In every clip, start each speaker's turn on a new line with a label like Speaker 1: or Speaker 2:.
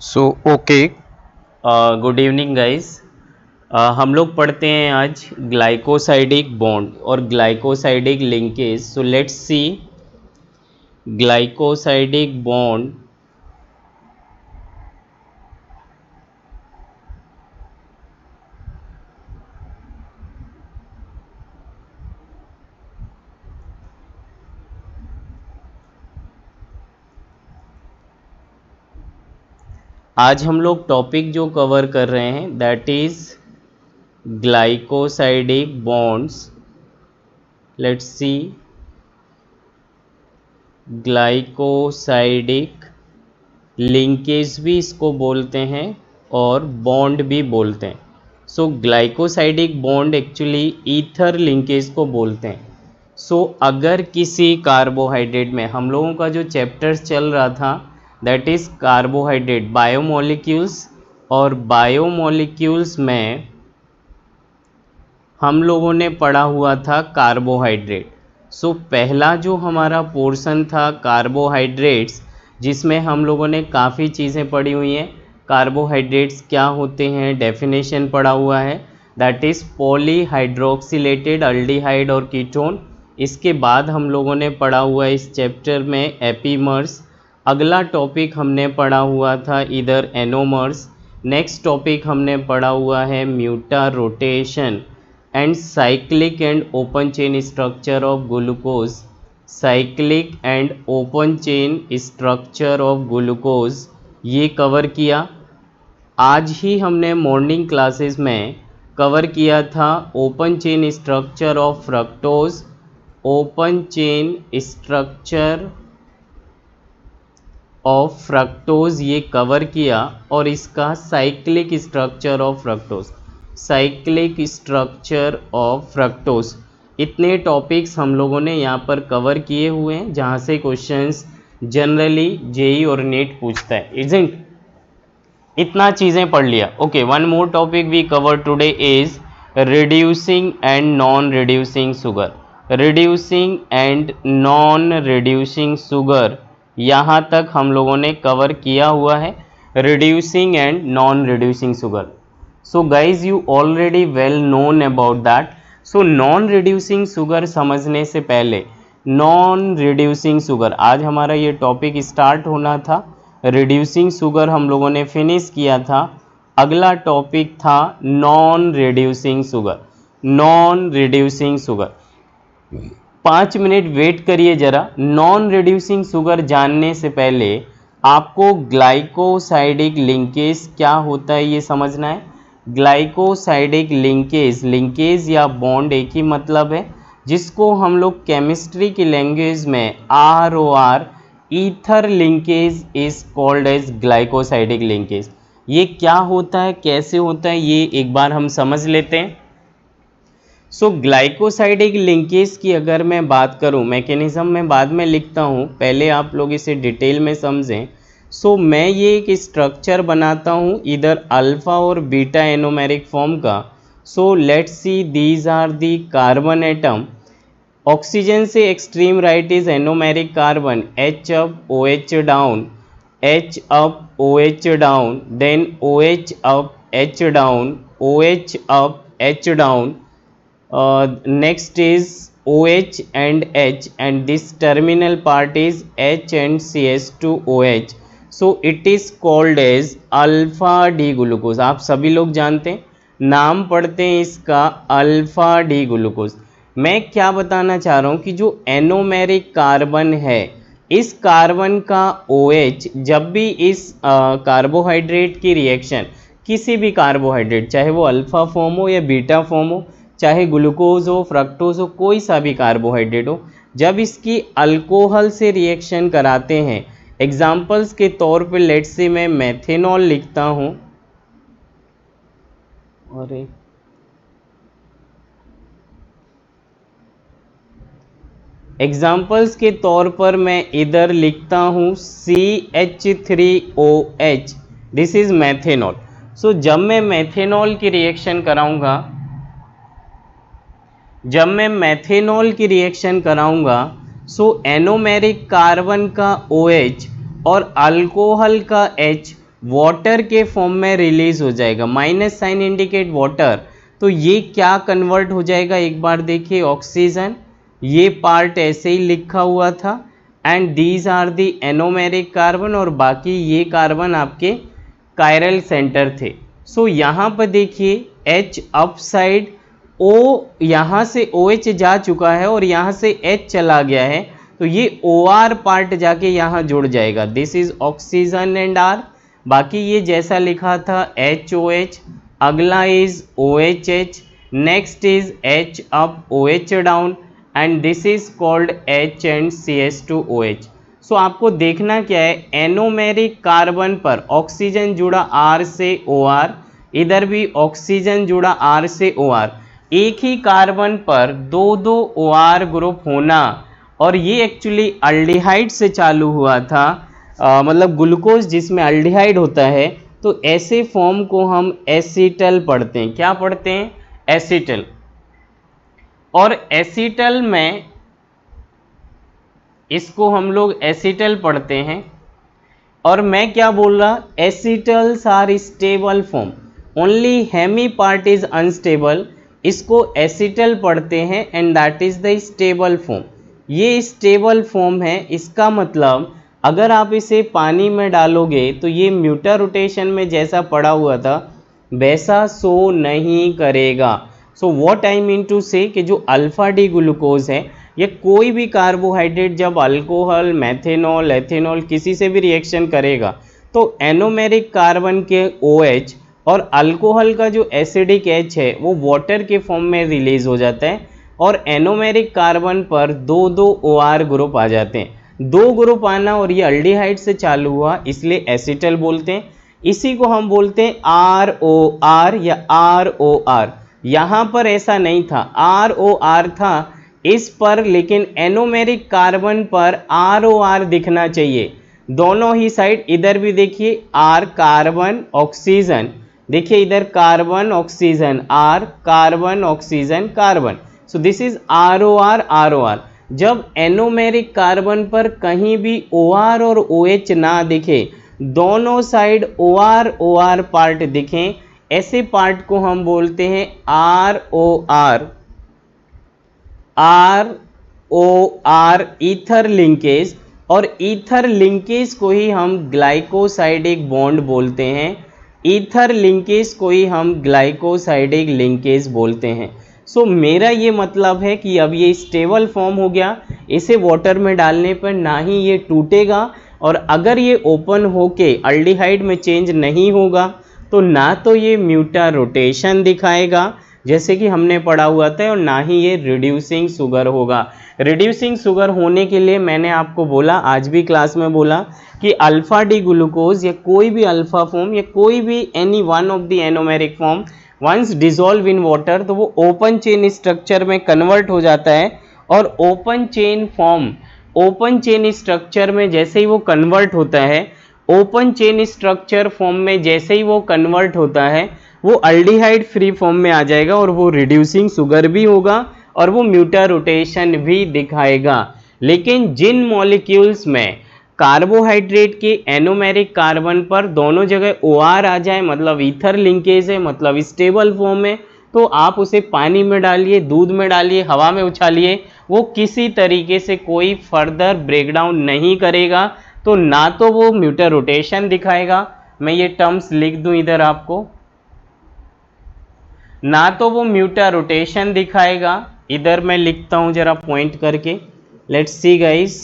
Speaker 1: सो okay.
Speaker 2: Good evening guys. हम लोग पढ़ते हैं आज ग्लाइकोसाइडिक बॉन्ड और glycosidic linkage. So let's see glycosidic bond. आज हम लोग टॉपिक जो कवर कर रहे हैं that is glycosidic bonds. Let's see glycosidic linkage भी इसको बोलते हैं और बॉन्ड भी बोलते हैं। So glycosidic bond actually ether linkage को बोलते हैं। सो अगर किसी कार्बोहाइड्रेट में, हम लोगों का जो चैप्टर्स चल रहा था दैट इज़ कार्बोहाइड्रेट बायोमोलिक्यूल्स, और बायोमोलिक्यूल्स में हम लोगों ने पढ़ा हुआ था कार्बोहाइड्रेट। सो पहला जो हमारा पोर्शन था कार्बोहाइड्रेट्स, जिसमें हम लोगों ने काफ़ी चीज़ें पढ़ी हुई हैं। कार्बोहाइड्रेट्स क्या होते हैं, डेफिनेशन पढ़ा हुआ है, दैट इज़ पॉलीहाइड्रोक्सिलेटेड अल्डिहाइड और कीटोन। इसके बाद हम लोगों ने पढ़ा हुआ है इस चैप्टर में एपीमर्स। अगला टॉपिक हमने पढ़ा हुआ था इधर एनोमर्स। नेक्स्ट टॉपिक हमने पढ़ा हुआ है mutarotation and cyclic and open chain structure of glucose. Cyclic and open chain structure of glucose ये कवर किया। आज ही हमने मॉर्निंग क्लासेस में कवर किया था open chain structure of fructose. Open chain structure of fructose ये cover किया, और इसका cyclic structure of fructose, cyclic structure of fructose, इतने टॉपिक्स हम लोगों ने यहाँ पर कवर किए हुए हैं जहाँ से क्वेश्चंस जनरली जेई और नेट पूछता है, इजंट। इतना चीज़ें पढ़ लिया। Okay, one more topic we cover today is reducing and non reducing sugar. Reducing and non reducing sugar यहाँ तक हम लोगों ने कवर किया हुआ है। Reducing and non reducing sugar, so guys you already well known about that. So non reducing sugar समझने से पहले, नॉन रिड्यूसिंग शुगर आज हमारा ये टॉपिक स्टार्ट होना था। रिड्यूसिंग शुगर हम लोगों ने फिनिश किया था। अगला टॉपिक था non reducing sugar. Non reducing sugar, 5 minute wait करिए ज़रा। नॉन रिड्यूसिंग शुगर जानने से पहले आपको ग्लाइकोसाइडिक लिंकेज क्या होता है ये समझना है। ग्लाइकोसाइडिक लिंकेज, लिंकेज या बॉन्ड एक ही मतलब है, जिसको हम लोग केमिस्ट्री की लैंग्वेज में ROR ether linkage is called as glycosidic linkage. ये क्या होता है, कैसे होता है, ये एक बार हम समझ लेते हैं। सो ग्लाइकोसाइडिक लिंकेज की अगर मैं बात करूं, मैकेनिज्म मैं बाद में लिखता हूं, पहले आप लोग इसे डिटेल में समझें। सो मैं ये एक स्ट्रक्चर बनाता हूं इधर अल्फा और बीटा एनोमेरिक फॉर्म का। So let's see these are the carbon atom. Oxygen से extreme right is anomeric carbon, H up OH down, H up OH down, then OH up H down, OH up H down, next is OH and H, and this terminal part is H and CH2OH. so it is called as alpha D glucose. आप सभी लोग जानते हैं, नाम पढ़ते हैं इसका alpha D glucose. मैं क्या बताना चाह रहा हूँ कि जो एनोमेरिक कार्बन है, इस कार्बन का OH जब भी इस कार्बोहाइड्रेट की रिएक्शन, किसी भी कार्बोहाइड्रेट चाहे वो अल्फा फॉर्म हो या बीटा फॉर्म हो, चाहे ग्लूकोज हो, फ्रक्टोज हो, कोई सा भी कार्बोहाइड्रेट हो, जब इसकी अल्कोहल से रिएक्शन कराते हैं, एग्जाम्पल्स के तौर पे लेट्स से मैं मेथेनॉल लिखता हूँ, और एग्जाम्पल्स के तौर पर मैं इधर लिखता हूँ CH3OH, दिस इज मेथेनॉल। सो जब मैं मेथेनॉल की रिएक्शन कराऊंगा, जब मैं मेथेनॉल की रिएक्शन कराऊंगा, सो एनोमेरिक कार्बन का OH और अल्कोहल का H वाटर के फॉर्म में रिलीज हो जाएगा। माइनस साइन इंडिकेट वाटर, तो ये क्या कन्वर्ट हो जाएगा एक बार देखिए, ऑक्सीजन, ये पार्ट ऐसे ही लिखा हुआ था, and these are the anomeric carbon, और बाकी ये कार्बन आपके कायरल सेंटर थे। सो यहाँ पर देखिए H अप साइड, O यहाँ से OH जा चुका है और यहाँ से H चला गया है, तो ये OR पार्ट जाके यहाँ जुड़ जाएगा। This is oxygen and R, बाकी ये जैसा लिखा था HOH, अगला is OHH, next is H up OH down, and this is called H and CH2OH। सो आपको देखना क्या है, एनोमेरिक कार्बन पर ऑक्सीजन जुड़ा R से OR, इधर भी ऑक्सीजन जुड़ा R से OR, एक ही कार्बन पर दो दो OR ग्रुप होना, और ये एक्चुअली अल्डिहाइड से चालू हुआ था, मतलब ग्लूकोज जिसमें अल्डिहाइड होता है, तो ऐसे फॉर्म को हम एसीटल पढ़ते हैं। क्या पढ़ते हैं? एसीटल। और एसीटल में इसको हम लोग एसीटल पढ़ते हैं। और मैं क्या बोल रहा, acetals are stable form, only hemi part is unstable, इसको एसीटल पढ़ते हैं, and that is the stable form. ये स्टेबल फॉर्म है, इसका मतलब अगर आप इसे पानी में डालोगे तो ये म्यूटा रोटेशन में जैसा पड़ा हुआ था वैसा शो नहीं करेगा। So what I mean to say कि जो अल्फा डी ग्लूकोज है, ये कोई भी कार्बोहाइड्रेट जब अल्कोहल, मेथेनॉल, एथेनॉल किसी से भी रिएक्शन करेगा तो एनोमेरिक कार्बन के OH और अल्कोहल का जो एसिडिक H है वो वाटर के फॉर्म में रिलीज हो जाता है, और एनोमेरिक कार्बन पर दो दो OR ग्रुप आ जाते हैं। दो ग्रुप आना, और ये अल्डिहाइड से चालू हुआ इसलिए एसिटल बोलते हैं। इसी को हम बोलते हैं ROR या ROR। यहाँ पर ऐसा नहीं था, ROR था इस पर, लेकिन एनोमेरिक कार्बन पर ROR दिखना चाहिए दोनों ही साइड। इधर भी देखिए R कार्बन ऑक्सीजन, देखिए इधर carbon oxygen, R carbon oxygen carbon, so this is ROR ROR। जब एनोमेरिक कार्बन पर कहीं भी OR और OH ना दिखे, दोनों साइड OR पार्ट दिखें, ऐसे पार्ट को हम बोलते हैं ROR ईथर लिंकेज। और ईथर लिंकेज को ही हम ग्लाइकोसाइडिक बॉन्ड बोलते हैं, ईथर लिंकेज को ही हम ग्लाइकोसाइडिक लिंकेज बोलते हैं। सो मेरा ये मतलब है कि अब ये स्टेबल फॉर्म हो गया, इसे वाटर में डालने पर ना ही ये टूटेगा, और अगर ये ओपन होके अल्डिहाइड में चेंज नहीं होगा तो ना तो ये म्यूटा रोटेशन दिखाएगा जैसे कि हमने पढ़ा हुआ था, और ना ही ये रिड्यूसिंग शुगर होगा। रिड्यूसिंग शुगर होने के लिए मैंने आपको बोला, आज भी क्लास में बोला, कि अल्फा डी ग्लूकोज या कोई भी अल्फा फॉर्म या कोई भी any one of the anomeric form once dissolve in water तो वो ओपन चेन स्ट्रक्चर में कन्वर्ट हो जाता है, और open chain form, open chain structure में जैसे ही वो कन्वर्ट होता है, ओपन चेन स्ट्रक्चर फॉर्म में जैसे ही वो कन्वर्ट होता है, वो अल्डिहाइड फ्री फॉर्म में आ जाएगा, और वो रिड्यूसिंग शुगर भी होगा और वो म्यूटा रोटेशन भी दिखाएगा। लेकिन जिन मॉलिक्यूल्स में कार्बोहाइड्रेट के एनोमेरिक कार्बन पर दोनों जगह OR आ जाए, मतलब ईथर लिंकेज है, मतलब स्टेबल फॉर्म है, तो आप उसे पानी में डालिए, दूध में डालिए, हवा में उछालिए, वो किसी तरीके से कोई फर्दर ब्रेकडाउन नहीं करेगा। तो ना तो वो म्यूटा रोटेशन दिखाएगा, मैं ये टर्म्स लिख दूं इधर आपको, ना तो वो म्यूटा रोटेशन दिखाएगा, इधर मैं लिखता हूं जरा पॉइंट करके, लेट्स सी गाइस।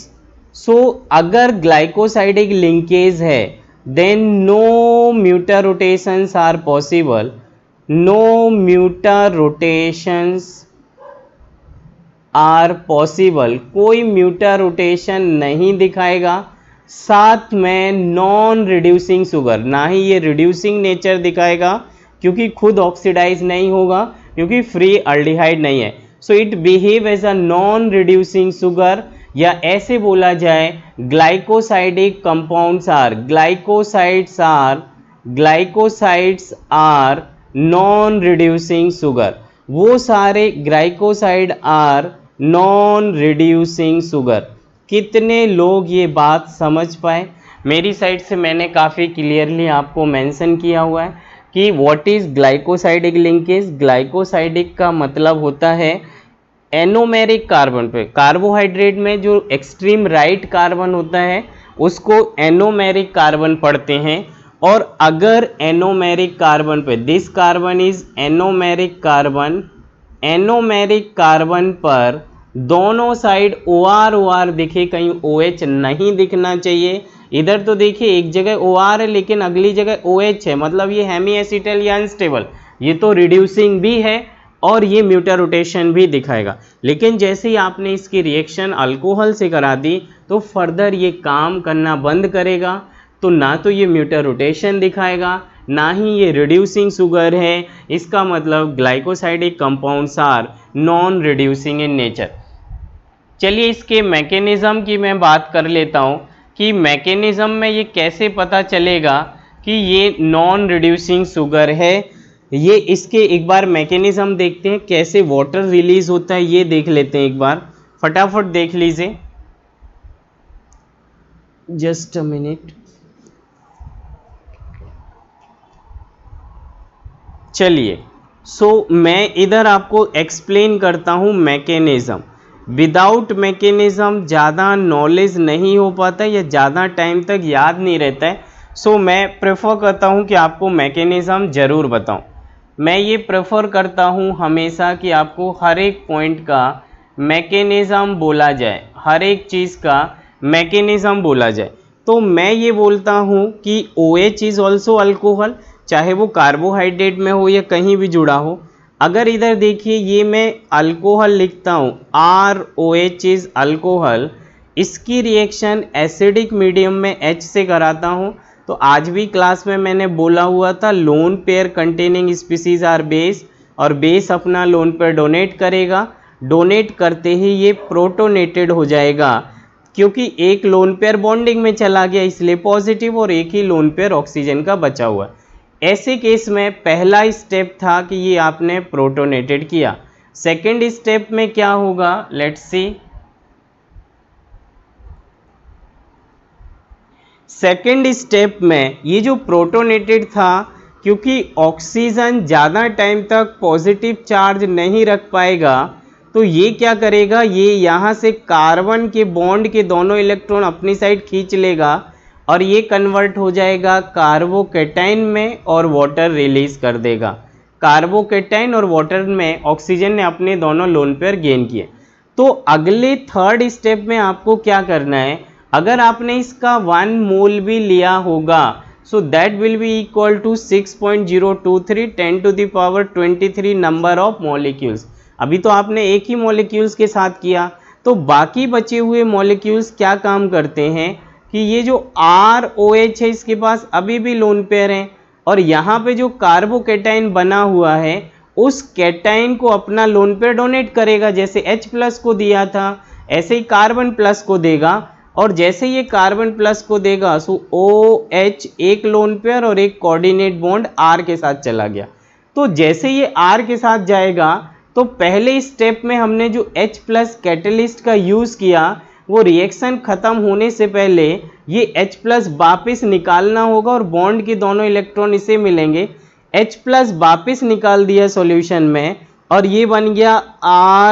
Speaker 2: सो अगर ग्लाइकोसाइडिक लिंकेज है then no mutarotations are possible, no mutarotations are possible, कोई म्यूटा रोटेशन नहीं दिखाएगा। साथ में नॉन रिड्यूसिंग शुगर, ना ही ये रिड्यूसिंग नेचर दिखाएगा क्योंकि खुद ऑक्सीडाइज नहीं होगा, क्योंकि फ्री अल्डिहाइड नहीं है। So it behave as a non reducing sugar, या ऐसे बोला जाए glycosidic compounds are, glycosides are non reducing sugar, वो सारे glycoside are non reducing sugar. कितने लोग ये बात समझ पाए? मेरी साइड से मैंने काफ़ी क्लियरली आपको मेंशन किया हुआ है कि what is glycosidic linkage. Glycosidic का मतलब होता है एनोमेरिक कार्बन पे, कार्बोहाइड्रेट में जो एक्सट्रीम राइट कार्बन होता है उसको एनोमेरिक कार्बन पढ़ते हैं। और अगर एनोमेरिक कार्बन पे, this carbon is anomeric carbon, anomeric carbon पर दोनों साइड OR दिखे, कहीं OH नहीं दिखना चाहिए। इधर तो देखिए एक जगह OR है लेकिन अगली जगह OH है, मतलब ये हेमी एसिटल या अनस्टेबल, ये तो रिड्यूसिंग भी है और ये म्यूटर रोटेशन भी दिखाएगा। लेकिन जैसे ही आपने इसकी रिएक्शन अल्कोहल से करा दी तो फर्दर ये काम करना बंद करेगा। तो ना तो ये म्यूटर रोटेशन दिखाएगा, ना ही ये रिड्यूसिंग शुगर है। इसका मतलब glycosidic compounds are non reducing in nature. चलिए इसके मैकेनिज्म की मैं बात कर लेता हूँ कि मैकेनिज्म में ये कैसे पता चलेगा कि ये नॉन रिड्यूसिंग शुगर है। ये इसके एक बार मैकेनिज्म देखते हैं, कैसे वाटर रिलीज होता है ये देख लेते हैं एक बार, फटाफट देख लीजिए, जस्ट अ मिनट। चलिए मैं इधर आपको एक्सप्लेन करता हूँ मैकेनिज्म। विदाउट मैकेनिज्म ज़्यादा नॉलेज नहीं हो पाता या ज़्यादा टाइम तक याद नहीं रहता है। मैं प्रेफर करता हूँ कि आपको मैकेनिज्म ज़रूर बताऊँ। मैं ये प्रेफर करता हूँ हमेशा कि आपको हर एक पॉइंट का मैकेनिज्म बोला जाए, हर एक चीज़ का मैकेनिज्म बोला जाए। तो मैं ये बोलता हूँ कि OH इज़ ऑल्सो अल्कोहल, चाहे वो कार्बोहाइड्रेट में हो या कहीं भी जुड़ा हो। अगर इधर देखिए ये मैं अल्कोहल लिखता हूँ, ROH इज़ अल्कोहल, इसकी रिएक्शन एसिडिक मीडियम में H से कराता हूँ। तो आज भी क्लास में मैंने बोला हुआ था lone pair containing species are base, और बेस अपना लोन पेयर डोनेट करेगा। डोनेट करते ही ये प्रोटोनेटेड हो जाएगा, क्योंकि एक लोन पेयर बॉन्डिंग में चला गया इसलिए पॉजिटिव, और एक ही लोन पेयर ऑक्सीजन का बचा हुआ। ऐसे केस में पहला स्टेप था कि ये आपने प्रोटोनेटेड किया। सेकेंड स्टेप में क्या होगा, लेट्स सी। सेकेंड स्टेप में ये जो प्रोटोनेटेड था, क्योंकि ऑक्सीजन ज़्यादा टाइम तक पॉजिटिव चार्ज नहीं रख पाएगा, तो ये क्या करेगा, ये यहाँ से कार्बन के बॉन्ड के दोनों इलेक्ट्रॉन अपनी साइड खींच लेगा और ये कन्वर्ट हो जाएगा कार्बोकैटायन में और वाटर रिलीज कर देगा। कार्बोकैटायन और वाटर में ऑक्सीजन ने अपने दोनों लोन पेयर गेन किए। तो अगले थर्ड स्टेप में आपको क्या करना है, अगर आपने इसका 1 मोल भी लिया होगा, so that will be equal to 6.023 10⁻23 number of molecules. अभी तो आपने एक ही मॉलिक्यूल्स के साथ किया, तो बाकी बचे हुए मॉलिक्यूल्स क्या काम करते हैं कि ये जो ROH है इसके पास अभी भी लोन पेयर है, और यहाँ पे जो कार्बोकैटायन बना हुआ है उस कैटायन को अपना लोन पेयर डोनेट करेगा। जैसे H+ को दिया था ऐसे ही कार्बन प्लस को देगा, और जैसे ये कार्बन प्लस को देगा सो OH एक लोन पेयर और एक कोऑर्डिनेट बॉन्ड R के साथ चला गया। तो जैसे ये R के साथ जाएगा तो पहले स्टेप में हमने जो H+ कैटलिस्ट का यूज़ किया, वो रिएक्शन ख़त्म होने से पहले ये H+ वापस निकालना होगा और बॉन्ड के दोनों इलेक्ट्रॉन इसे मिलेंगे। H+ वापस निकाल दिया सॉल्यूशन में और ये बन गया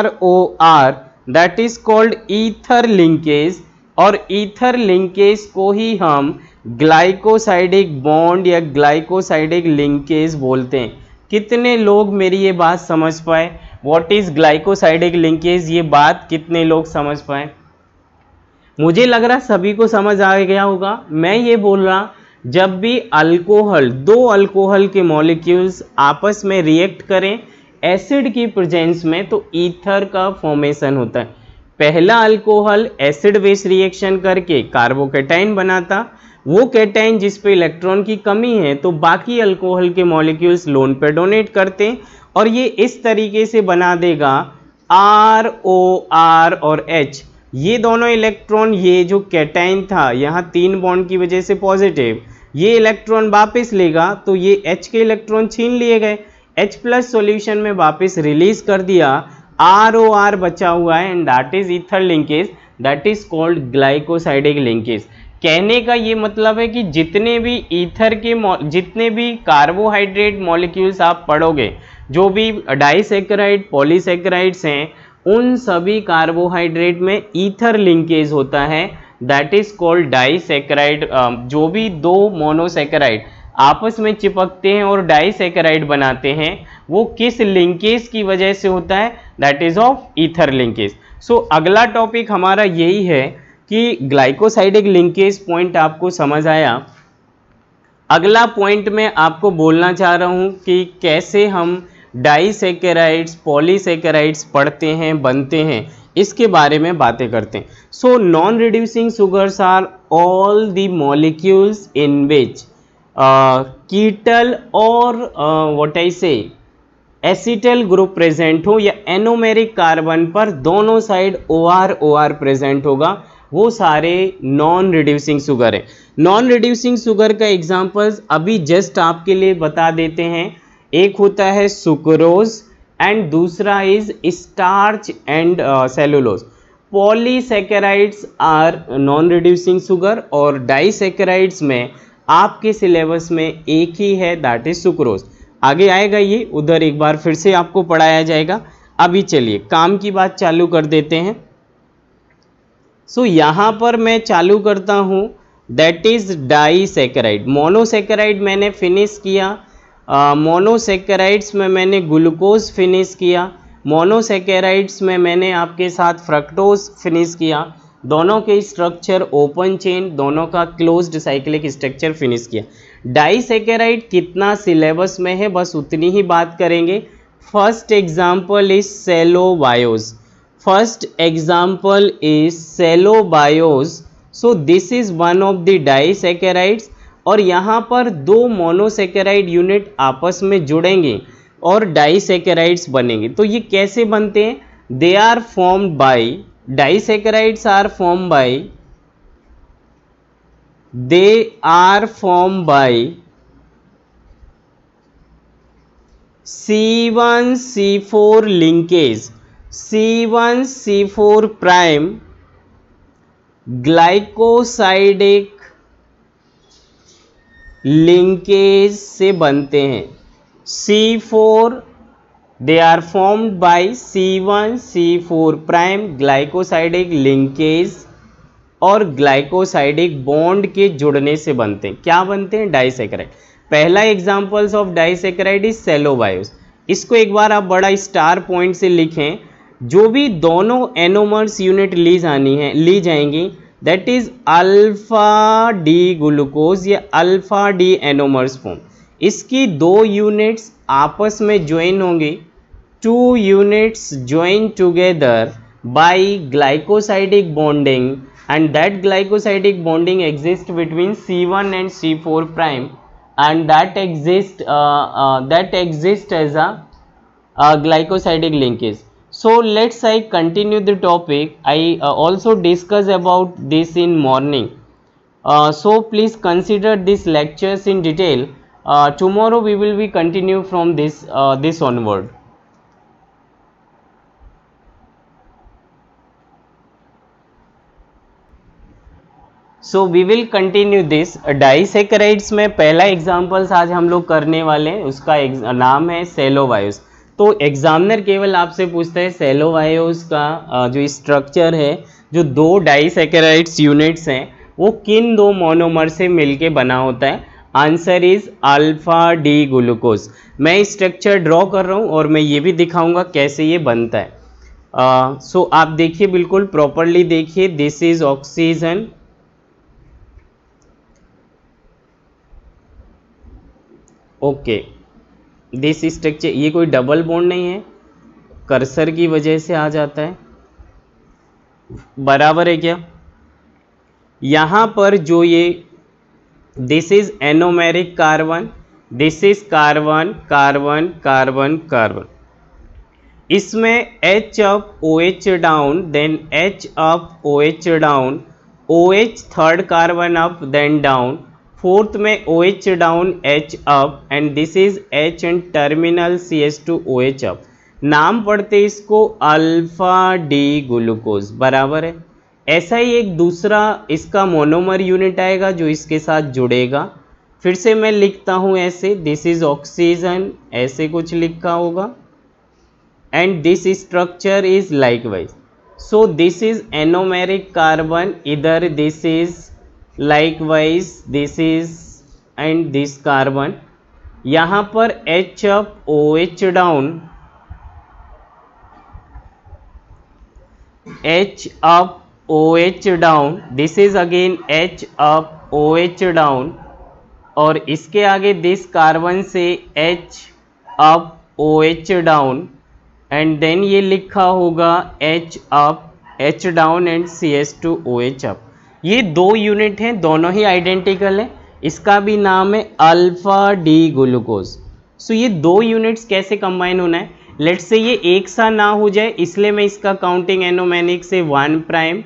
Speaker 2: ROR, that is called ether linkage. और ईथर लिंकेज को ही हम ग्लाइकोसाइडिक बॉन्ड या ग्लाइकोसाइडिक लिंकेज बोलते हैं। कितने लोग मेरी ये बात समझ पाए, व्हाट इज ग्लाइकोसाइडिक लिंकेज, ये बात कितने लोग समझ पाए? मुझे लग रहा सभी को समझ आ गया होगा। मैं ये बोल रहा, जब भी अल्कोहल, दो अल्कोहल के मॉलिक्यूल्स आपस में रिएक्ट करें एसिड की प्रेजेंस में, तो ईथर का फॉर्मेशन होता है। पहला अल्कोहल एसिड बेस रिएक्शन करके कार्बोकैटायन बनाता, वो कैटायन जिस पे इलेक्ट्रॉन की कमी है तो बाकी अल्कोहल के मॉलिक्यूल्स लोन पे डोनेट करते हैं, और ये इस तरीके से बना देगा ROR और H। ये दोनों इलेक्ट्रॉन, ये जो कैटायन था यहाँ 3 बॉन्ड की वजह से पॉजिटिव, ये इलेक्ट्रॉन वापस लेगा तो ये H के इलेक्ट्रॉन छीन लिए गए, H+ सॉल्यूशन में वापस रिलीज कर दिया, ROR बचा हुआ है, and that is ether linkage, that is called glycosidic linkage. कहने का ये मतलब है कि जितने भी ईथर के जितने भी कार्बोहाइड्रेट मॉलिक्यूल्स आप पढ़ोगे, जो भी डाइसैकेराइड पॉलीसैकेराइड्स हैं, उन सभी कार्बोहाइड्रेट में ईथर लिंकेज होता है, दैट इज कॉल्ड डाइसैकेराइड। जो भी दो मोनोसैकेराइड आपस में चिपकते हैं और डाइसैकेराइड बनाते हैं, वो किस लिंकेज की वजह से होता है, that is of ether linkage. So अगला टॉपिक हमारा यही है कि ग्लाइकोसाइडिक लिंकेज पॉइंट आपको समझ आया। अगला पॉइंट मैं आपको बोलना चाह रहा हूं कि कैसे हम डाइसैकेराइड्स पॉलीसैकेराइड्स पढ़ते हैं, बनते हैं, इसके बारे में बातें करते हैं। So non reducing sugars are all the molecules in which ketal और व्हाट आई से एसिटल ग्रुप प्रेजेंट हो या एनोमेरिक कार्बन पर दोनों साइड OR प्रेजेंट होगा, वो सारे नॉन रिड्यूसिंग शुगर है। नॉन रिड्यूसिंग शुगर का एग्जांपल्स अभी जस्ट आपके लिए बता देते हैं। एक होता है सुक्रोज एंड दूसरा is starch and cellulose. Polysaccharides are non reducing sugar और डाइसैकेराइड्स में आपके सिलेबस में एक ही है, दैट इज सुक्रोज। आगे आएगा ये, उधर एक बार फिर से आपको पढ़ाया जाएगा। अभी चलिए काम की बात चालू कर देते हैं। सो यहाँ पर मैं चालू करता हूँ, दैट इज डाइसैकेराइड। मोनोसैकेराइड मैंने फिनिश किया, मोनोसैकेराइड्स में मैंने ग्लूकोज फिनिश किया, मोनोसैकेराइड्स में मैंने आपके साथ फ्रक्टोज फिनिश किया, दोनों के स्ट्रक्चर ओपन चेन, दोनों का क्लोज्ड साइक्लिक स्ट्रक्चर फिनिश किया। डाइसैकेराइड कितना सिलेबस में है, बस उतनी ही बात करेंगे। First example is सेलोबायोज, first example is सेलोबायोज। So this is one of the disaccharides और यहाँ पर दो मोनोसैकेराइड यूनिट आपस में जुड़ेंगे और डाइसैकेराइड्स बनेंगे। तो ये कैसे बनते हैं, they are formed by, disaccharides are formed by, they are formed by C1C4 linkage, C1C4 prime glycosidic linkage से बनते हैं। C4 they are formed by C1C4 prime glycosidic linkage और ग्लाइकोसाइडिक बॉन्ड के जुड़ने से बनते हैं। क्या बनते हैं, डाइसैकेराइड। पहला एग्जांपल्स ऑफ डाइसैकेराइड इज सेलोबायोस। इसको एक बार आप बड़ा स्टार पॉइंट से लिखें। जो भी दोनों एनोमर्स यूनिट ली जाएंगी, that is alpha D glucose या अल्फा डी एनोमर्स फॉर्म। इसकी दो यूनिट्स आपस में ज्वाइन होंगी, two units join together by glycosidic bonding, and that glycosidic bonding exists between C1 and C4 prime, and that exists as a glycosidic linkage. So let's I continue the topic. I also discuss about this in morning. So please consider these lectures in detail. Tomorrow we will be continue from this onward. So we will continue this. Disaccharides में पहला examples आज हम लोग करने वाले हैं, उसका नाम है सेलोबायोस। तो एग्जामिनर केवल आपसे पूछता है सेलोबायोस का जो स्ट्रक्चर है, जो दो डाइसैकेराइड्स यूनिट्स हैं, वो किन दो मोनोमर से मिलके बना होता है। Answer is alpha D glucose. मैं स्ट्रक्चर ड्रॉ कर रहा हूँ और मैं ये भी दिखाऊंगा कैसे ये बनता है। सो आप देखिए, बिल्कुल प्रॉपरली देखिए। This is oxygen, okay, this structure. ये कोई डबल बॉन्ड नहीं है, कर्सर की वजह से आ जाता है, बराबर है क्या। यहाँ पर जो ये this is anomeric carbon, this is carbon carbon carbon carbon, इसमें H up OH down, then H up OH down, OH third carbon up then down, fourth में OH down H up, and this is H and terminal CH2OH up. नाम पढ़ते इसको alpha D glucose, बराबर है। ऐसा ही एक दूसरा इसका मोनोमर यूनिट आएगा जो इसके साथ जुड़ेगा। फिर से मैं लिखता हूँ ऐसे, दिस इज ऑक्सीजन, ऐसे कुछ लिखा होगा, and this structure is likewise. So this is anomeric carbon, इधर this is likewise this is and this carbon. यहाँ पर H up OH down, H up OH down, this is again H up OH down, और इसके आगे this carbon से H up OH down, and then ये लिखा होगा H up H down and CH2OH up. ये दो यूनिट हैं, दोनों ही आइडेंटिकल हैं। इसका भी नाम है अल्फा डी ग्लूकोज। सो ये दो यूनिट्स कैसे कंबाइन होना है, लेट्स से ये एक सा ना हो जाए, इसलिए मैं इसका काउंटिंग एनोमेरिक से 1 prime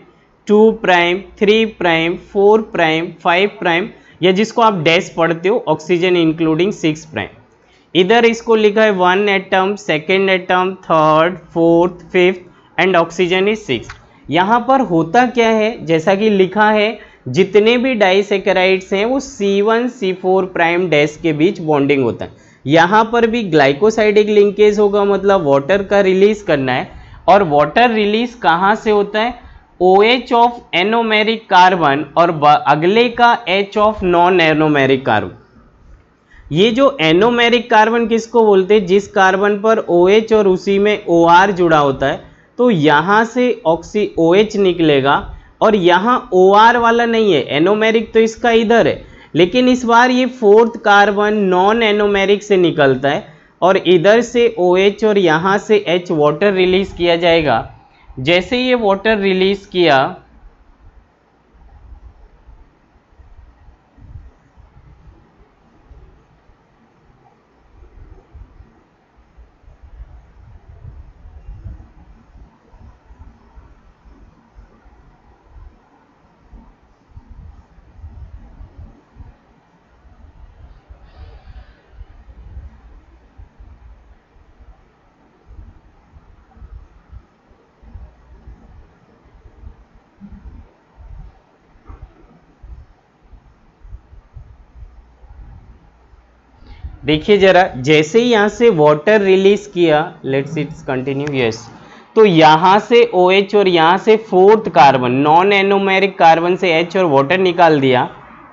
Speaker 2: 2 prime 3 prime 4 prime 5 prime, या जिसको आप डैश पढ़ते हो ऑक्सीजन इंक्लूडिंग 6 प्राइम। इधर इसको लिखा है 1 atom, second atom, third, fourth, fifth and oxygen is 6। यहाँ पर होता क्या है, जैसा कि लिखा है, जितने भी डाइसैकेराइड्स हैं वो C1 C4 प्राइम डैश के बीच बॉन्डिंग होता है। यहाँ पर भी ग्लाइकोसाइडिक लिंकेज होगा, मतलब वाटर का रिलीज करना है, और वाटर रिलीज कहाँ से होता है, OH ऑफ एनोमेरिक कार्बन और अगले का H of non anomeric carbon. ये जो एनोमेरिक कार्बन किसको बोलते हैं, जिस कार्बन पर OH और उसी में OR जुड़ा होता है, तो यहाँ से OH निकलेगा, और यहाँ OR वाला नहीं है, एनोमेरिक तो इसका इधर है, लेकिन इस बार ये फोर्थ कार्बन नॉन एनोमेरिक से निकलता है, और इधर से OH और यहाँ से H वाटर रिलीज किया जाएगा। जैसे ये वाटर रिलीज किया, देखिए जरा, जैसे ही यहाँ से वाटर रिलीज किया, लेट्स इट्स कंटिन्यू, यस, तो यहाँ से OH और यहाँ से fourth carbon non anomeric carbon से H और वाटर निकाल दिया,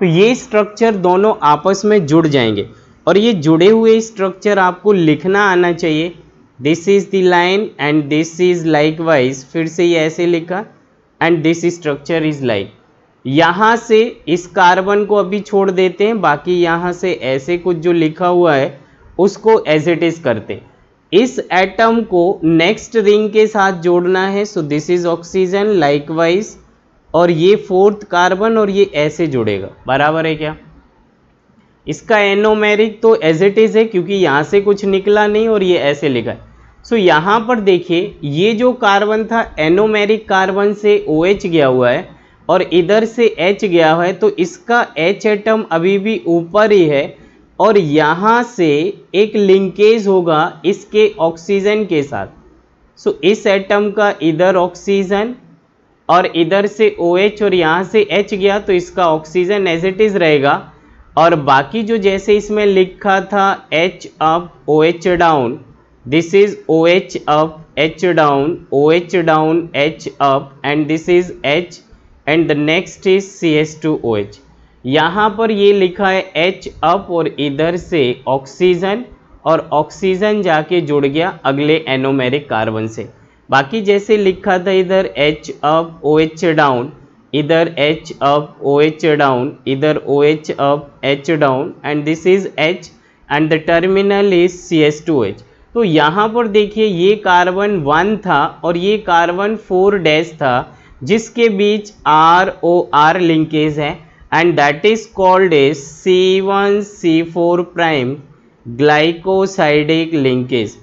Speaker 2: तो ये स्ट्रक्चर दोनों आपस में जुड़ जाएंगे, और ये जुड़े हुए स्ट्रक्चर आपको लिखना आना चाहिए। This is the line and this is likewise, फिर से ये ऐसे लिखा, and this structure is like. यहाँ से इस कार्बन को अभी छोड़ देते हैं, बाकी यहाँ से ऐसे कुछ जो लिखा हुआ है उसको एज इट इज करते हैं। इस एटम को नेक्स्ट रिंग के साथ जोड़ना है, सो दिस इज ऑक्सीजन लाइकवाइज, और ये फोर्थ कार्बन और ये ऐसे जुड़ेगा, बराबर है क्या। इसका एनोमेरिक तो एज इट इज है, क्योंकि यहाँ से कुछ निकला नहीं और ये ऐसे लिखा है। सो यहाँ पर देखिए, ये जो कार्बन था एनोमेरिक कार्बन से OH गया हुआ है और इधर से H गया है, तो इसका H एटम अभी भी ऊपर ही है, और यहाँ से एक लिंकेज होगा इसके ऑक्सीजन के साथ। सो इस एटम का इधर ऑक्सीजन और इधर से OH और यहाँ से H गया, तो इसका ऑक्सीजन एज इट इज रहेगा, और बाकी जो जैसे इसमें लिखा था H up OH down, this is OH up H down, OH down H up, and this is H and the next is CH2OH। यहाँ पर ये लिखा है H अप और इधर से ऑक्सीजन, और ऑक्सीजन जाके जुड़ गया अगले एनोमेरिक कार्बन से। बाकी जैसे लिखा था इधर H अप OH डाउन, इधर H अप OH डाउन, इधर OH up H down, and this is H and the terminal is CH2OH। तो यहाँ पर देखिए, ये कार्बन 1 था और ये कार्बन 4 डैश था, जिसके बीच ROR लिंकेज है, and that is called as C1 C4 prime glycosidic linkage.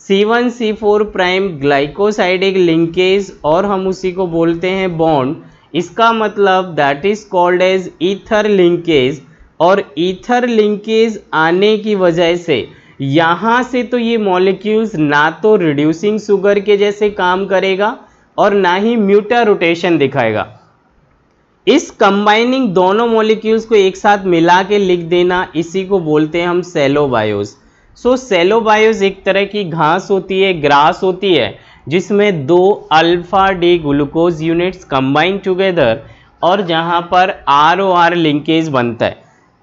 Speaker 2: C1 C4 prime glycosidic linkage, और हम उसी को बोलते हैं बॉन्ड। इसका मतलब that is called as ether linkage, और ईथर लिंकेज आने की वजह से यहाँ से तो ये मॉलिक्यूल्स ना तो रिड्यूसिंग शुगर के जैसे काम करेगा और ना ही म्यूटा रोटेशन दिखाएगा। इस कंबाइनिंग दोनों मॉलिक्यूल्स को एक साथ मिला के लिख देना, इसी को बोलते हैं हम सेलो बायोस। सो सेलो बायोस एक तरह की घास होती है, ग्रास होती है, जिसमें दो alpha D glucose units combine together और जहां पर ROR लिंकेज बनता है।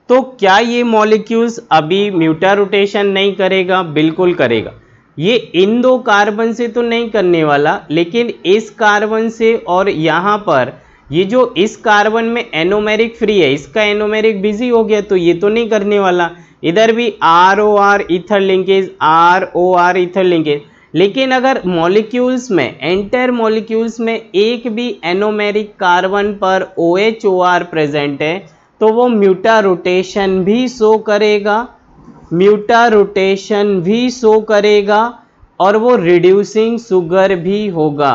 Speaker 2: तो क्या ये मॉलिक्यूल्स अभी म्यूटा रोटेशन नहीं करेगा? बिल्कुल करेगा। ये इन दो कार्बन से तो नहीं करने वाला, लेकिन इस कार्बन से और यहाँ पर ये जो इस कार्बन में एनोमेरिक फ्री है, इसका एनोमेरिक बिजी हो गया, तो ये तो नहीं करने वाला। इधर भी ROR ether linkage, ROR ether linkage. लेकिन अगर मॉलिक्यूल्स में, एंटायर मॉलिक्यूल्स में एक भी एनोमेरिक कार्बन पर OHOR प्रेजेंट है, तो वो म्यूटा रोटेशन भी शो करेगा, म्यूटा रोटेशन भी शो करेगा, और वो रिड्यूसिंग शुगर भी होगा।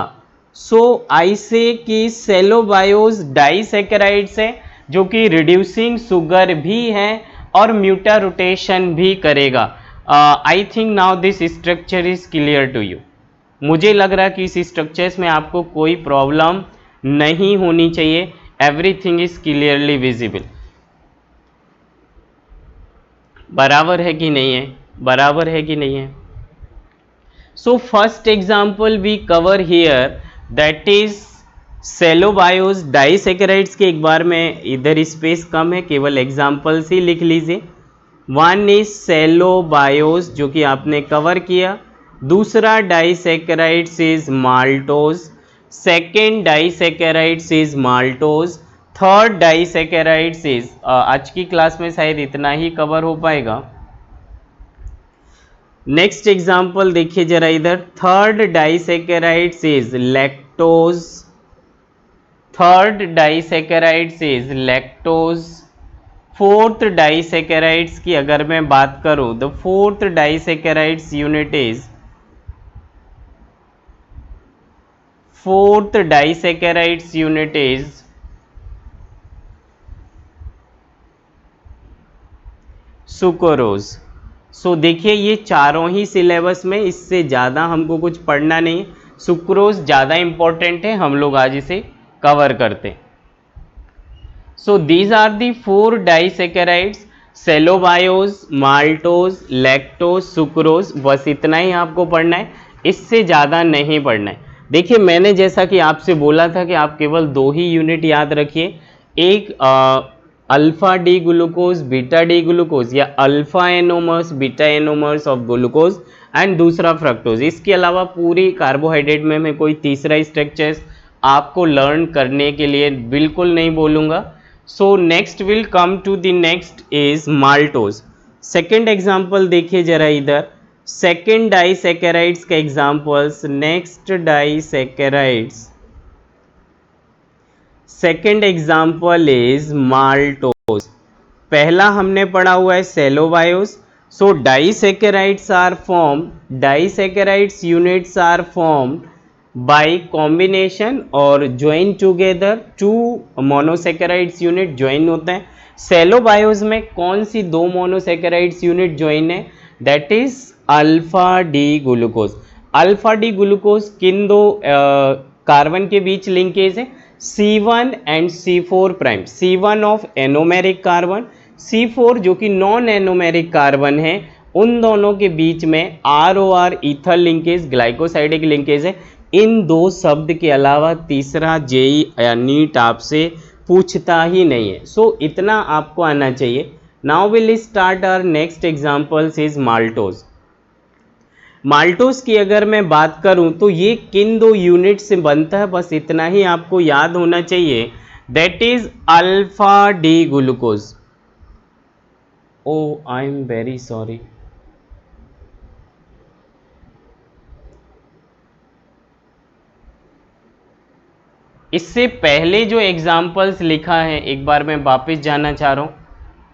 Speaker 2: सो आई से कि सेलो बायोस डाइसैकेराइड्स है, जो कि रिड्यूसिंग शुगर भी है और म्यूटा रोटेशन भी करेगा। I think now this structure is clear to you. मुझे लग रहा है कि इस स्ट्रक्चर्स में आपको कोई प्रॉब्लम नहीं होनी चाहिए। Everything is clearly visible. बराबर है कि नहीं है? बराबर है कि नहीं है? So first example we cover here, that is cellobiose disaccharides के। एक बार में इधर स्पेस कम है, केवल एग्जाम्पल्स ही लिख लीजिए। वन इज सेलो बायोस, जो कि आपने कवर किया। दूसरा disaccharides is maltose. Second disaccharides is maltose. Third disaccharides is, आज की क्लास में शायद इतना ही कवर हो पाएगा। नेक्स्ट एग्जाम्पल देखिए जरा इधर। Third disaccharides is lactose. Third disaccharides is lactose. Fourth disaccharides की अगर मैं बात करूं, the fourth disaccharides unit is, fourth disaccharides unit is sucrose. So देखिए ये चारों ही सिलेबस में, इससे ज़्यादा हमको कुछ पढ़ना नहीं। सुक्रोज ज़्यादा इंपॉर्टेंट है, हम लोग आज इसे कवर करते हैं। So these are the four disaccharides, cellobiose, maltose, lactose, sucrose. बस इतना ही आपको पढ़ना है, इससे ज़्यादा नहीं पढ़ना है। देखिए मैंने जैसा कि आपसे बोला था कि आप केवल दो ही यूनिट याद रखिए, एक alpha D glucose, beta D glucose, या alpha anomers, beta anomers of glucose, and दूसरा फ्रक्टोज। इसके अलावा पूरी कार्बोहाइड्रेट में मैं कोई तीसरा स्ट्रक्चर्स आपको लर्न करने के लिए बिल्कुल नहीं बोलूँगा। So next will come to the next is maltose. Second example देखिए जरा इधर। सेकेंड डाइसैकेराइड्स के examples, next disaccharides, second example is maltose. पहला हमने पढ़ा हुआ है cellobiose. So disaccharides are form, disaccharides units are formed by combination और join together. Two monosaccharides unit join होता है। सेलोबायोस में कौन सी दो मोनोसैकेराइड्स यूनिट ज्वाइन है? That is alpha D glucose. Alpha D glucose किन दो कार्बन के बीच लिंकेज है? C1 and C4 prime. C1 of anomeric carbon, C4 जो कि नॉन एनोमेरिक कार्बन है, उन दोनों के बीच में ROR ether linkage, glycosidic linkage है। इन दो शब्द के अलावा तीसरा जेई या नीट आपसे पूछता ही नहीं है। सो इतना आपको आना चाहिए। Now will start our next examples is maltose. Maltose की अगर मैं बात करूं तो ये किन दो यूनिट से बनता है, बस इतना ही आपको याद होना चाहिए। That is alpha D glucose. Oh I am very sorry, इससे पहले जो एग्जाम्पल्स लिखा है एक बार मैं वापस जाना चाह रहा हूँ,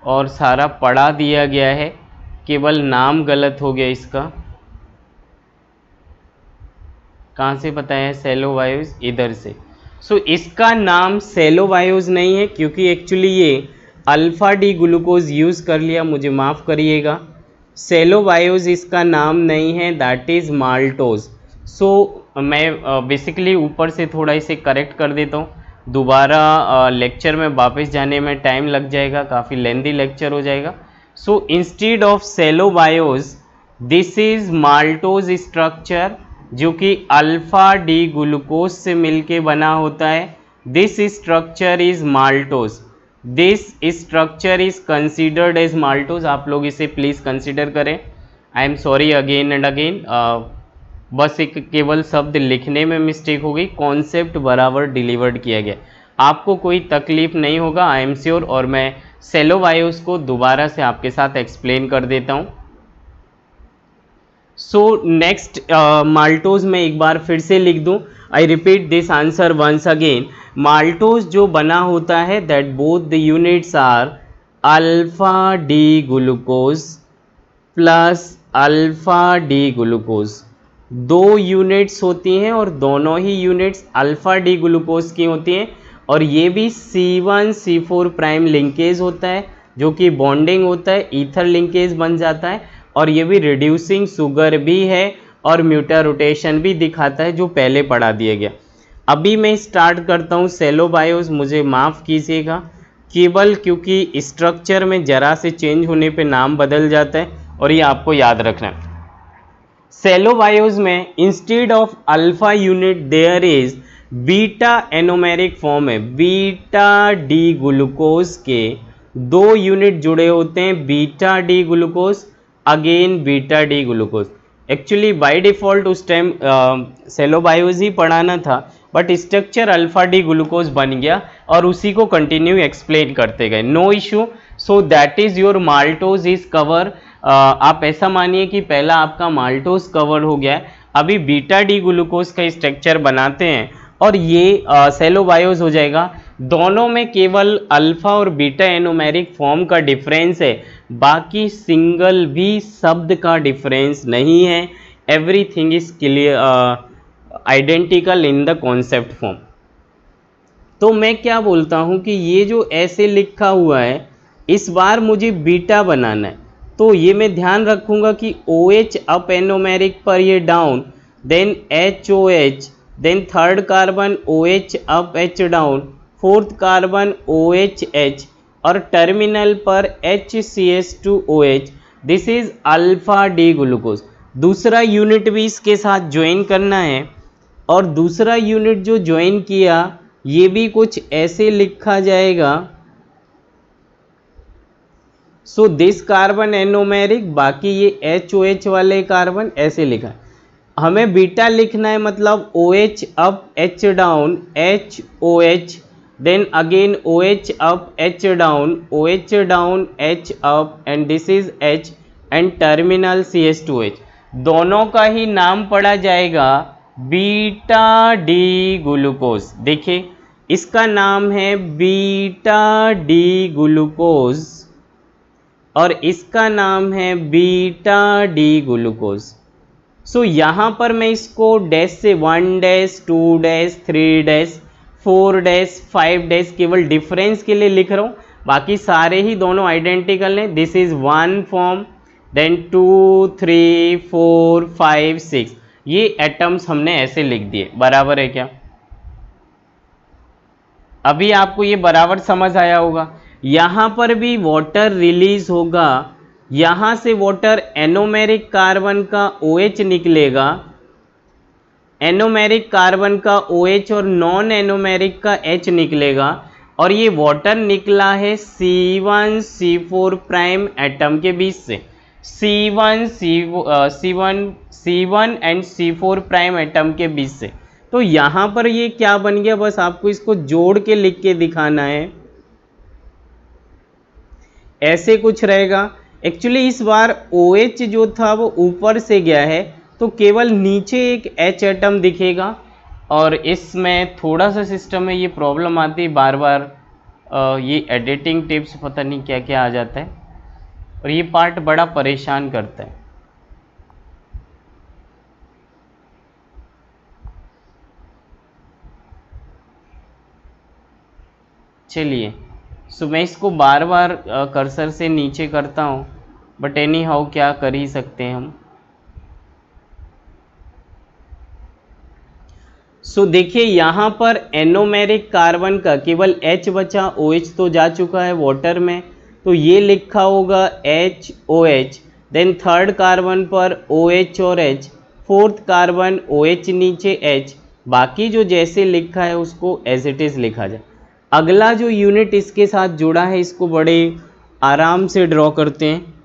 Speaker 2: और सारा पढ़ा दिया गया है, केवल नाम गलत हो गया इसका। कहाँ से बताया है? सेलोबायोस, इधर से। सो इसका नाम सेलोबायोस नहीं है, क्योंकि एक्चुअली ये अल्फा डी ग्लूकोज यूज़ कर लिया, मुझे माफ़ करिएगा। सेलोबायोस इसका नाम नहीं है, दैट इज़ माल्टोज। सो मैं बेसिकली ऊपर से थोड़ा इसे करेक्ट कर देता हूँ, दोबारा लेक्चर में वापस जाने में टाइम लग जाएगा, काफ़ी लेंदी लेक्चर हो जाएगा। So instead of cellobiose this is maltose structure, जो कि अल्फा डी ग्लूकोज से मिलके बना होता है। This structure is maltose, this structure is considered as maltose. आप लोग इसे प्लीज़ कंसिडर करें। I am sorry again and again, बस एक केवल शब्द लिखने में मिस्टेक हो गई, कॉन्सेप्ट बराबर डिलीवर्ड किया गया, आपको कोई तकलीफ नहीं होगा, आई एम श्योर। और मैं सेलो बायोस को दोबारा से आपके साथ एक्सप्लेन कर देता हूँ। सो नेक्स्ट माल्टोज में एक बार फिर से लिख दूं, I repeat this answer once again. Maltose जो बना होता है that both the units are alpha D glucose plus alpha D glucose. दो यूनिट्स होती हैं और दोनों ही यूनिट्स अल्फा डी ग्लूकोज की होती हैं, और ये भी C1C4 प्राइम लिंकेज होता है, जो कि बॉन्डिंग होता है, ईथर लिंकेज बन जाता है, और ये भी रिड्यूसिंग शुगर भी है और म्यूटा रोटेशन भी दिखाता है, जो पहले पढ़ा दिया गया। अभी मैं स्टार्ट करता हूँ सेलो बायोस, मुझे माफ़ कीजिएगा, केवल क्योंकि स्ट्रक्चर में ज़रा से चेंज होने पे नाम बदल जाता है, और ये आपको याद रखना है। सेलो बायोस में instead of alpha unit there is beta anomeric form है, बीटा डी ग्लूकोज के दो यूनिट जुड़े होते हैं, beta D glucose again beta D glucose. Actually by default उस टाइम सेलो बायोस ही पढ़ाना था, but structure alpha D glucose बन गया और उसी को कंटिन्यू एक्सप्लेन करते गए, no issue. So that is your maltose is cover. आप ऐसा मानिए कि पहला आपका माल्टोज कवर हो गया है, अभी बीटा डी ग्लूकोज का स्ट्रक्चर बनाते हैं और ये सेलो बायोस हो जाएगा। दोनों में केवल अल्फा और बीटा एनोमेरिक फॉर्म का डिफरेंस है, बाकी सिंगल भी शब्द का डिफरेंस नहीं है। Everything is clear identical in the concept form. तो मैं क्या बोलता हूँ कि ये जो ऐसे लिखा हुआ है इस बार मुझे बीटा बनाना है, तो ये मैं ध्यान रखूँगा कि OH अप एनोमेरिक पर ये down, then HOH, then third carbon OH up H down, fourth carbon OHH, और टर्मिनल पर HCH2OH। This is alpha D glucose. दूसरा यूनिट भी इसके साथ ज्वाइन करना है, और दूसरा यूनिट जो ज्वाइन किया ये भी कुछ ऐसे लिखा जाएगा। सो दिस कार्बन एनोमेरिक, बाकी ये HOH वाले कार्बन ऐसे लिखा है। हमें बीटा लिखना है, मतलब OH up H down HOH, then again OH up H down OH down H up, and this is H and terminal CH2H। दोनों का ही नाम पढ़ा जाएगा बीटा डी ग्लूकोज। देखिए इसका नाम है बीटा डी ग्लूकोज और इसका नाम है बीटा डी ग्लूकोज। सो यहाँ पर मैं इसको डैश से 1 dash 2 dash 3 dash 4 dash 5 dash केवल डिफरेंस के लिए लिख रहा हूँ, बाकी सारे ही दोनों आइडेंटिकल हैं। दिस इज 1 फॉर्म, देन 2 3 4 5 6, ये एटम्स हमने ऐसे लिख दिए, बराबर है क्या? अभी आपको ये बराबर समझ आया होगा। यहाँ पर भी वाटर रिलीज होगा, यहाँ से वाटर एनोमेरिक कार्बन का OH निकलेगा, एनोमेरिक कार्बन का OH और नॉन एनोमेरिक का H निकलेगा, और ये वाटर निकला है C1C4 प्राइम एटम के बीच से, C1 and C4 prime atom के बीच से। तो यहाँ पर ये क्या बन गया, बस आपको इसको जोड़ के लिख के दिखाना है, ऐसे कुछ रहेगा। एक्चुअली इस बार OH जो था वो ऊपर से गया है, तो केवल नीचे एक H एटम दिखेगा, और इसमें थोड़ा सा सिस्टम में ये प्रॉब्लम आती है बार बार, ये एडिटिंग टिप्स पता नहीं क्या क्या आ जाता है, और ये पार्ट बड़ा परेशान करता है। चलिए, सो मैं इसको बार बार कर्सर से नीचे करता हूँ, बट एनी हाउ क्या कर ही सकते हैं हम। सो देखिए यहाँ पर एनोमेरिक कार्बन का केवल H बचा, OH तो जा चुका है वाटर में, तो ये लिखा होगा HOH। देन थर्ड कार्बन पर OH और H, फोर्थ कार्बन OH नीचे H, बाकी जो जैसे लिखा है उसको एज इट इज़ लिखा जाए। अगला जो यूनिट इसके साथ जुड़ा है इसको बड़े आराम से ड्रॉ करते हैं।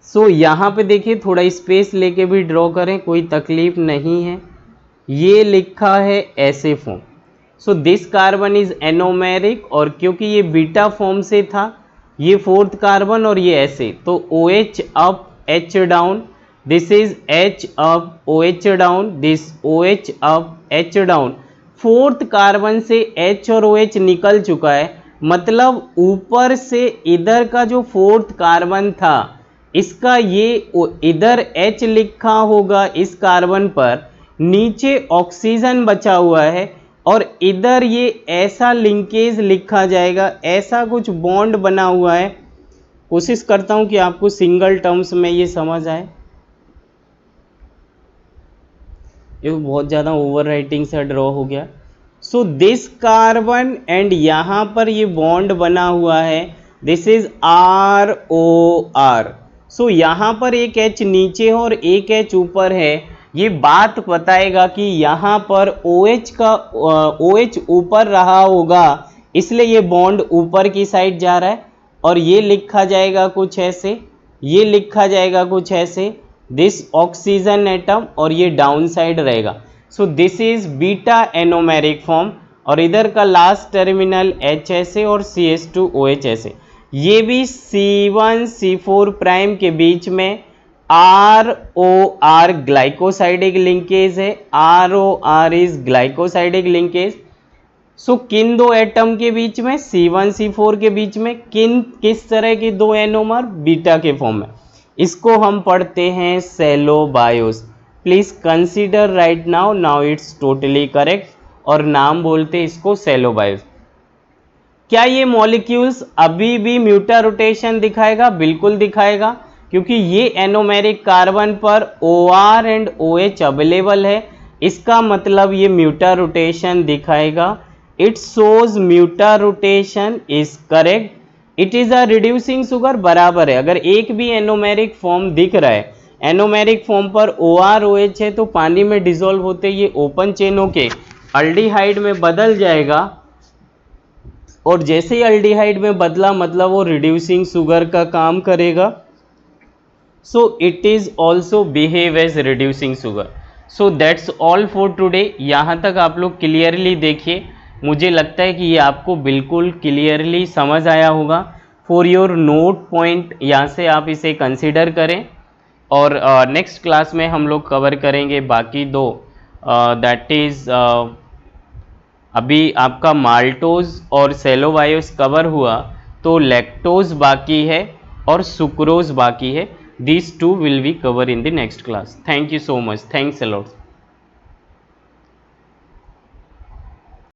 Speaker 2: सो यहाँ पे देखिए थोड़ा स्पेस लेके भी ड्रॉ करें, कोई तकलीफ नहीं है। ये लिखा है ऐसे form. So this carbon is anomeric, और क्योंकि ये बीटा फॉर्म से था, ये फोर्थ कार्बन और ये ऐसे, तो OH up H down, this is H up OH down, this OH up H down. Fourth carbon से H और OH निकल चुका है, मतलब ऊपर से इधर का जो फोर्थ कार्बन था इसका ये इधर H लिखा होगा इस कार्बन पर, नीचे ऑक्सीजन बचा हुआ है, और इधर ये ऐसा लिंकेज लिखा जाएगा, ऐसा कुछ बॉन्ड बना हुआ है। कोशिश करता हूं कि आपको सिंगल टर्म्स में ये समझ आए। ये बहुत ज़्यादा ओवर राइटिंग से ड्रॉ हो गया। सो दिस कार्बन एंड यहाँ पर ये बॉन्ड बना हुआ है, दिस इज ROR। सो यहाँ पर एक H नीचे है और एक H ऊपर है। ये बात बताएगा कि यहाँ पर OH ऊपर रहा होगा, इसलिए ये बॉन्ड ऊपर की साइड जा रहा है, और ये लिखा जाएगा कुछ ऐसे, ये लिखा जाएगा कुछ ऐसे, दिस ऑक्सीजन एटम, और ये डाउन साइड रहेगा। सो this is beta anomeric form, और इधर का लास्ट टर्मिनल H ऐसे और CH2OH ऐसे। ये भी C1 C4 प्राइम के बीच में ROR ग्लाइकोसाइडिक लिंकेज है, ROR इज ग्लाइकोसाइडिक लिंकेज। सो किन दो एटम के बीच में, C1 C4 के बीच में किस तरह के दो एनोमर, बीटा के फॉर्म में। इसको हम पढ़ते हैं cellobiose. Please consider right now it's totally correct, और नाम बोलते इसको सेलो बायोस। क्या ये मॉलिक्यूल्स अभी भी म्यूटा रोटेशन दिखाएगा? बिल्कुल दिखाएगा, क्योंकि ये एनोमेरिक कार्बन पर OR एंड OH अवेलेबल है, इसका मतलब ये म्यूटा रोटेशन दिखाएगा। It shows mutarotation is correct. It is a reducing sugar, बराबर है। अगर एक भी एनोमेरिक फॉर्म दिख रहा है, एनोमेरिक फॉर्म पर OR OH है, तो पानी में डिसॉल्व होते ये ओपन चेन होके अल्डिहाइड में बदल जाएगा, और जैसे ही अल्डिहाइड में बदला मतलब वो रिड्यूसिंग शुगर का काम करेगा। So it is also behave as reducing sugar. So that's all for today. यहाँ तक आप लोग क्लियरली देखिए, मुझे लगता है कि ये आपको बिल्कुल क्लियरली समझ आया होगा। फॉर योर नोट पॉइंट यहाँ से आप इसे कंसिडर करें, और नेक्स्ट क्लास में हम लोग कवर करेंगे बाकी दो, दैट इज़ अभी आपका माल्टोज और सेलोबायोस कवर हुआ, तो लैक्टोज बाकी है और सुक्रोज बाकी है। These two will be covered in the next class. Thank you so much. Thanks a lot.